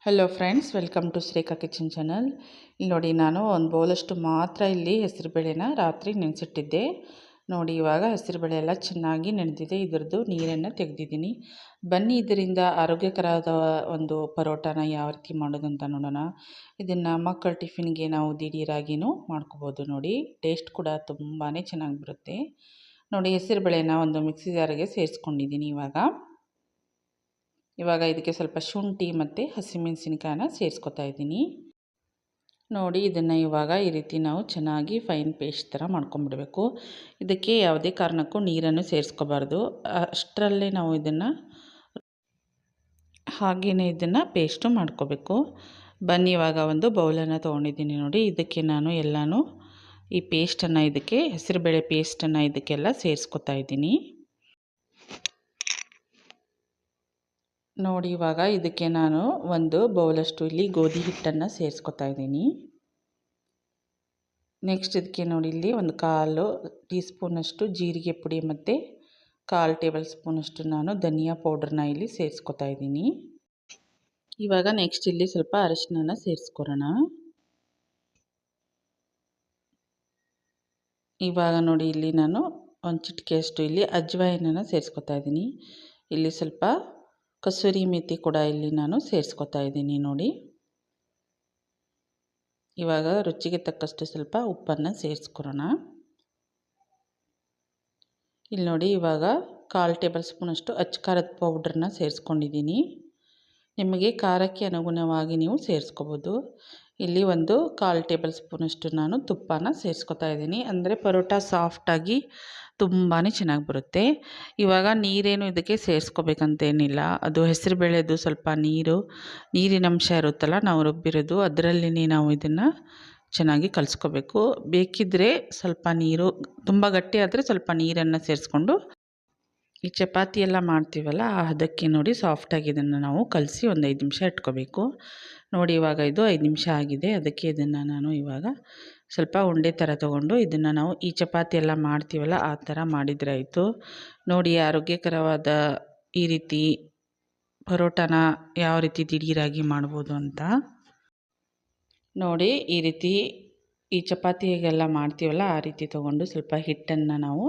Hello friends, welcome to Shrekha kitchen channel. ಇಲ್ಲಿ ನೋಡಿ, ನಾನು ಒಂದು ಬೌಲಷ್ಟು ಮಾತ್ರ ಇಲ್ಲಿ ಹೆಸರುಬೇಳೆನ ರಾತ್ರಿ ನೆನೆಸಿಟ್ಟಿದ್ದೆ. ನೋಡಿ, ಇವಾಗ ಹೆಸರುಬೇಳೆ ಎಲ್ಲ ಚೆನ್ನಾಗಿ ನೆನೆದಿದೆ. ಇದರದ್ದು ನೀರನ್ನು ತೆಗೆದಿದ್ದೀನಿ. ಬನ್ನಿ, ಇದರಿಂದ ಆರೋಗ್ಯಕರವಾದ ಒಂದು ಪರೋಟಾನ ಯಾವ ರೀತಿ ಮಾಡೋದಂತ ನೋಡೋಣ. ಇದನ್ನು ಮಕ್ಕಳ ಟಿಫಿನ್ಗೆ ನಾವು ದಿಢೀರಾಗಿಯೂ ಮಾಡ್ಕೋಬೋದು. ನೋಡಿ, ಟೇಸ್ಟ್ ಕೂಡ ತುಂಬಾ ಚೆನ್ನಾಗಿ ಬರುತ್ತೆ. ನೋಡಿ, ಹೆಸರುಬೇಳೆನ ಒಂದು ಮಿಕ್ಸಿ ಜಾರಿಗೆ ಸೇರಿಸ್ಕೊಂಡಿದ್ದೀನಿ. ಇವಾಗ ಇದಕ್ಕೆ ಸ್ವಲ್ಪ ಶುಂಠಿ ಮತ್ತು ಹಸಿಮೆಣಸಿನ್ಕಾಯನ್ನ ಸೇರಿಸ್ಕೊತಾ ಇದ್ದೀನಿ. ನೋಡಿ, ಇದನ್ನು ಇವಾಗ ಈ ರೀತಿ ನಾವು ಚೆನ್ನಾಗಿ ಫೈನ್ ಪೇಸ್ಟ್ ಥರ ಮಾಡ್ಕೊಂಬಿಡಬೇಕು. ಇದಕ್ಕೆ ಯಾವುದೇ ಕಾರಣಕ್ಕೂ ನೀರನ್ನು ಸೇರಿಸ್ಕೋಬಾರ್ದು. ಅಷ್ಟರಲ್ಲೇ ನಾವು ಇದನ್ನು ಪೇಸ್ಟು ಮಾಡ್ಕೋಬೇಕು. ಬನ್ನಿ, ಇವಾಗ ಒಂದು ಬೌಲನ್ನು ತೊಗೊಂಡಿದ್ದೀನಿ. ನೋಡಿ, ಇದಕ್ಕೆ ನಾನು ಎಲ್ಲನೂ ಈ ಪೇಸ್ಟನ್ನು ಹೆಸರುಬೇಳೆ ಪೇಸ್ಟನ್ನು ಇದಕ್ಕೆಲ್ಲ ಸೇರಿಸ್ಕೊತಾ ಇದ್ದೀನಿ. ನೋಡಿ, ಇವಾಗ ಇದಕ್ಕೆ ನಾನು ಒಂದು ಬೌಲಷ್ಟು ಇಲ್ಲಿ ಗೋಧಿ ಹಿಟ್ಟನ್ನು ಸೇರಿಸ್ಕೊತಾ ಇದ್ದೀನಿ. ನೆಕ್ಸ್ಟ್ ಇದಕ್ಕೆ ನೋಡಿ, ಇಲ್ಲಿ ಒಂದು 1/4 ಟೀ ಸ್ಪೂನಷ್ಟು ಜೀರಿಗೆ ಪುಡಿ ಮತ್ತು 1/4 ಟೇಬಲ್ ಸ್ಪೂನಷ್ಟು ನಾನು ಧನಿಯಾ ಪೌಡ್ರನ್ನ ಇಲ್ಲಿ ಸೇರಿಸ್ಕೊತಾ ಇದ್ದೀನಿ. ಇವಾಗ ನೆಕ್ಸ್ಟ್ ಇಲ್ಲಿ ಸ್ವಲ್ಪ ಅರಿಶಿನ ಸೇರಿಸ್ಕೊರೋಣ. ಇವಾಗ ನೋಡಿ, ಇಲ್ಲಿ ನಾನು ಒಂದು ಚಿಟಿಕೆಯಷ್ಟು ಇಲ್ಲಿ ಅಜ್ವಾಯಿನನ್ನು ಸೇರಿಸ್ಕೊತಾ ಇದ್ದೀನಿ. ಇಲ್ಲಿ ಸ್ವಲ್ಪ ಕಸೂರಿ ಮೆಥಿ ಕೂಡ ಇಲ್ಲಿ ನಾನು ಸೇರಿಸ್ಕೊತಾ ಇದ್ದೀನಿ. ನೋಡಿ, ಇವಾಗ ರುಚಿಗೆ ತಕ್ಕಷ್ಟು ಸ್ವಲ್ಪ ಉಪ್ಪನ್ನು ಸೇರಿಸ್ಕೊರೋಣ. ಇಲ್ಲಿ ನೋಡಿ, ಇವಾಗ 1/4 ಟೇಬಲ್ ಸ್ಪೂನಷ್ಟು ಅಚ್ಚ ಖಾರದ ಪೌಡ್ರನ್ನ ಸೇರಿಸ್ಕೊಂಡಿದ್ದೀನಿ. ನಿಮಗೆ ಖಾರಕ್ಕೆ ಅನುಗುಣವಾಗಿ ನೀವು ಸೇರಿಸ್ಕೋಬೋದು. ಇಲ್ಲಿ ಒಂದು 1/4 ಟೇಬಲ್ ಸ್ಪೂನಷ್ಟು ನಾನು ತುಪ್ಪನ ಸೇರಿಸ್ಕೊತಾ ಇದ್ದೀನಿ. ಅಂದರೆ ಪರೋಟ ಸಾಫ್ಟಾಗಿ ತುಂಬಾ ಚೆನ್ನಾಗಿ ಬರುತ್ತೆ. ಇವಾಗ ನೀರೇನು ಇದಕ್ಕೆ ಸೇರಿಸ್ಕೋಬೇಕಂತೇನಿಲ್ಲ. ಅದು ಹೆಸರುಬೇಳೆದು ಸ್ವಲ್ಪ ನೀರಿನಂಶ ಇರುತ್ತಲ್ಲ, ನಾವು ರುಬ್ಬಿರೋದು ಅದರಲ್ಲಿನೇ ನಾವು ಇದನ್ನು ಚೆನ್ನಾಗಿ ಕಲಿಸ್ಕೋಬೇಕು. ಬೇಕಿದ್ದರೆ ಸ್ವಲ್ಪ ನೀರು, ತುಂಬ ಗಟ್ಟಿ ಆದರೆ ಸ್ವಲ್ಪ ನೀರನ್ನು ಸೇರಿಸ್ಕೊಂಡು ಈ ಚಪಾತಿ ಎಲ್ಲ ಮಾಡ್ತೀವಲ್ಲ ಅದಕ್ಕೆ ನೋಡಿ ಸಾಫ್ಟಾಗಿ ಇದನ್ನು ನಾವು ಕಲಸಿ ಒಂದು 5 ನಿಮಿಷ ಇಟ್ಕೋಬೇಕು. ನೋಡಿ, ಇವಾಗ ಇದು 5 ನಿಮಿಷ ಆಗಿದೆ. ಅದಕ್ಕೆ ಇದನ್ನು ನಾನು ಇವಾಗ ಸ್ವಲ್ಪ ಉಂಡೆ ಥರ ತೊಗೊಂಡು ಇದನ್ನು ನಾವು ಈ ಚಪಾತಿ ಎಲ್ಲ ಮಾಡ್ತೀವಲ್ಲ ಆ ಥರ ಮಾಡಿದರೆ ಆಯಿತು. ನೋಡಿ, ಆರೋಗ್ಯಕರವಾದ ಈ ರೀತಿ ಪರೋಟಾನ ಯಾವ ರೀತಿ ದಿಢೀರಾಗಿ ಮಾಡ್ಬೋದು ಅಂತ ನೋಡಿ. ಈ ರೀತಿ ಈ ಚಪಾತಿಗೆಲ್ಲ ಮಾಡ್ತೀವಲ್ಲ ಆ ರೀತಿ ತೊಗೊಂಡು ಸ್ವಲ್ಪ ಹಿಟ್ಟನ್ನು ನಾವು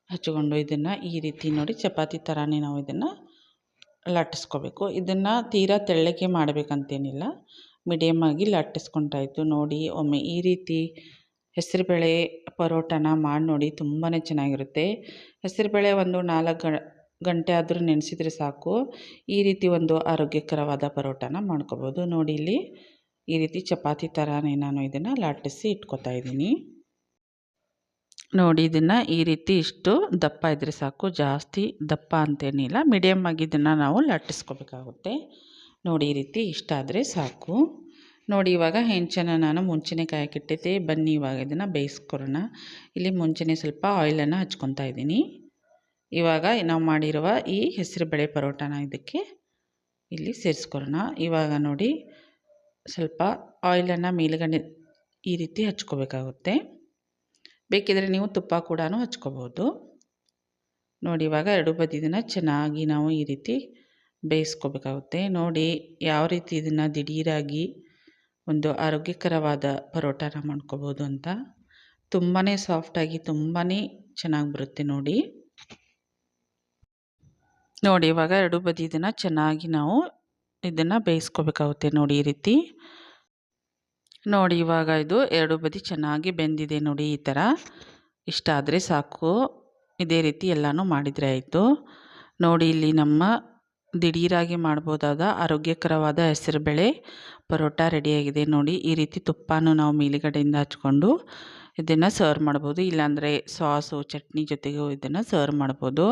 ಹಚ್ಕೊಂಡು ಇದನ್ನು ಈ ರೀತಿ ನೋಡಿ ಚಪಾತಿ ಥರನೇ ನಾವು ಇದನ್ನು ಲಟ್ಟಿಸ್ಕೋಬೇಕು. ಇದನ್ನು ತೀರಾ ತೆಳ್ಳಗೆ ಮಾಡಬೇಕಂತೇನಿಲ್ಲ, ಮೀಡಿಯಮ್ಮಾಗಿ ಲಟ್ಟಿಸ್ಕೊಂಟಾಯಿತು. ನೋಡಿ, ಒಮ್ಮೆ ಈ ರೀತಿ ಹೆಸರುಬೇಳೆ ಪರೋಟಾನ ಮಾಡಿ ನೋಡಿ, ತುಂಬಾ ಚೆನ್ನಾಗಿರುತ್ತೆ. ಹೆಸರುಬೇಳೆ ಒಂದು 4 ಗಂಟೆ ಆದರೂ ನೆನೆಸಿದರೆ ಸಾಕು, ಈ ರೀತಿ ಒಂದು ಆರೋಗ್ಯಕರವಾದ ಪರೋಟಾನ ಮಾಡ್ಕೋಬೋದು. ನೋಡಿ, ಇಲ್ಲಿ ಈ ರೀತಿ ಚಪಾತಿ ಥರನೇ ನಾನು ಇದನ್ನು ಲಟ್ಟಿಸಿ ಇಟ್ಕೊತಾ ಇದ್ದೀನಿ. ನೋಡಿ, ಇದನ್ನು ಈ ರೀತಿ ಇಷ್ಟು ದಪ್ಪ ಇದ್ದರೆ ಸಾಕು, ಜಾಸ್ತಿ ದಪ್ಪ ಅಂತೇನಿಲ್ಲ, ಮೀಡಿಯಮ್ಮಾಗಿ ಇದನ್ನು ನಾವು ಲಟ್ಟಿಸ್ಕೋಬೇಕಾಗುತ್ತೆ. ನೋಡಿ, ಈ ರೀತಿ ಇಷ್ಟ ಆದರೆ ಸಾಕು. ನೋಡಿ, ಇವಾಗ ಹೆಂಚನ್ನು ನಾನು ಮುಂಚೆನೇ ಕಾಯಕ್ಕಿಟ್ಟಿದ್ದೆ. ಬನ್ನಿ, ಇವಾಗ ಇದನ್ನು ಬೇಯಿಸ್ಕೊರೋಣ. ಇಲ್ಲಿ ಮುಂಚೆನೇ ಸ್ವಲ್ಪ ಆಯಿಲನ್ನು ಹಚ್ಕೊತಾ ಇದ್ದೀನಿ. ಇವಾಗ ನಾವು ಮಾಡಿರುವ ಈ ಹೆಸರುಬೇಳೆ ಪರೋಟಾನ ಇದಕ್ಕೆ ಇಲ್ಲಿ ಸೇರಿಸ್ಕೊರೋಣ. ಇವಾಗ ನೋಡಿ, ಸ್ವಲ್ಪ ಆಯಿಲನ್ನು ಮೇಲುಗಡೆ ಈ ರೀತಿ ಹಚ್ಕೋಬೇಕಾಗುತ್ತೆ. ಬೇಕಿದ್ದರೆ ನೀವು ತುಪ್ಪ ಕೂಡ ಹಚ್ಕೋಬೋದು. ನೋಡಿ, ಇವಾಗ 2 ಬದಿಯನ್ನು ಚೆನ್ನಾಗಿ ನಾವು ಈ ರೀತಿ ಬೇಯಿಸ್ಕೋಬೇಕಾಗುತ್ತೆ. ನೋಡಿ, ಯಾವ ರೀತಿ ಇದನ್ನು ದಿಢೀರಾಗಿ ಒಂದು ಆರೋಗ್ಯಕರವಾದ ಪರೋಟಾನ ಮಾಡ್ಕೋಬೋದು ಅಂತ. ತುಂಬಾ ಸಾಫ್ಟಾಗಿ ತುಂಬಾ ಚೆನ್ನಾಗಿ ಬರುತ್ತೆ. ನೋಡಿ, ಇವಾಗ 2 ಬದಿ ಇದನ್ನು ಚೆನ್ನಾಗಿ ನಾವು ಇದನ್ನು ಬೇಯಿಸ್ಕೋಬೇಕಾಗುತ್ತೆ. ನೋಡಿ, ಈ ರೀತಿ ನೋಡಿ, ಇವಾಗ ಇದು 2 ಬದಿ ಚೆನ್ನಾಗಿ ಬೆಂದಿದೆ. ನೋಡಿ, ಈ ಥರ ಇಷ್ಟ ಆದರೆ ಸಾಕು. ಇದೇ ರೀತಿ ಎಲ್ಲನೂ ಮಾಡಿದರೆ ಆಯಿತು. ನೋಡಿ, ಇಲ್ಲಿ ನಮ್ಮ ದಿಢೀರಾಗಿ ಮಾಡ್ಬೋದಾದ ಆರೋಗ್ಯಕರವಾದ ಹೆಸರುಬೇಳೆ ಪರೋಟ ರೆಡಿಯಾಗಿದೆ. ನೋಡಿ, ಈ ರೀತಿ ತುಪ್ಪನೂ ನಾವು ಮೇಲುಗಡೆಯಿಂದ ಹಚ್ಕೊಂಡು ಇದನ್ನು ಸರ್ವ್ ಮಾಡ್ಬೋದು. ಇಲ್ಲಾಂದರೆ ಸಾಸು ಚಟ್ನಿ ಜೊತೆಗೂ ಇದನ್ನು ಸರ್ವ್ ಮಾಡ್ಬೋದು.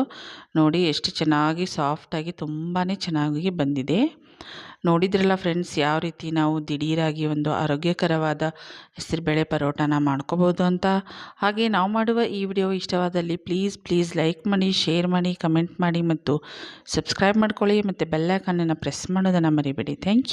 ನೋಡಿ, ಎಷ್ಟು ಚೆನ್ನಾಗಿ ಸಾಫ್ಟಾಗಿ ತುಂಬಾ ಚೆನ್ನಾಗಿ ಬಂದಿದೆ. ನೋಡಿದ್ರಲ್ಲ ಫ್ರೆಂಡ್ಸ್, ಯಾವ ರೀತಿ ನಾವು ದಿಢೀರಾಗಿ ಒಂದು ಆರೋಗ್ಯಕರವಾದ ಹೆಸರುಬೇಳೆ ಪರೋಟಾನ ಮಾಡ್ಕೋಬೋದು ಅಂತ. ಹಾಗೆ ನಾವು ಮಾಡುವ ಈ ವಿಡಿಯೋ ಇಷ್ಟವಾದಲ್ಲಿ ಪ್ಲೀಸ್ ಲೈಕ್ ಮಾಡಿ, ಶೇರ್ ಮಾಡಿ, ಕಮೆಂಟ್ ಮಾಡಿ ಮತ್ತು ಸಬ್ಸ್ಕ್ರೈಬ್ ಮಾಡ್ಕೊಳ್ಳಿ ಮತ್ತು ಬೆಲ್ ಐಕಾನನ್ನು ಪ್ರೆಸ್ ಮಾಡೋದನ್ನು ಮರಿಬೇಡಿ. Thank you.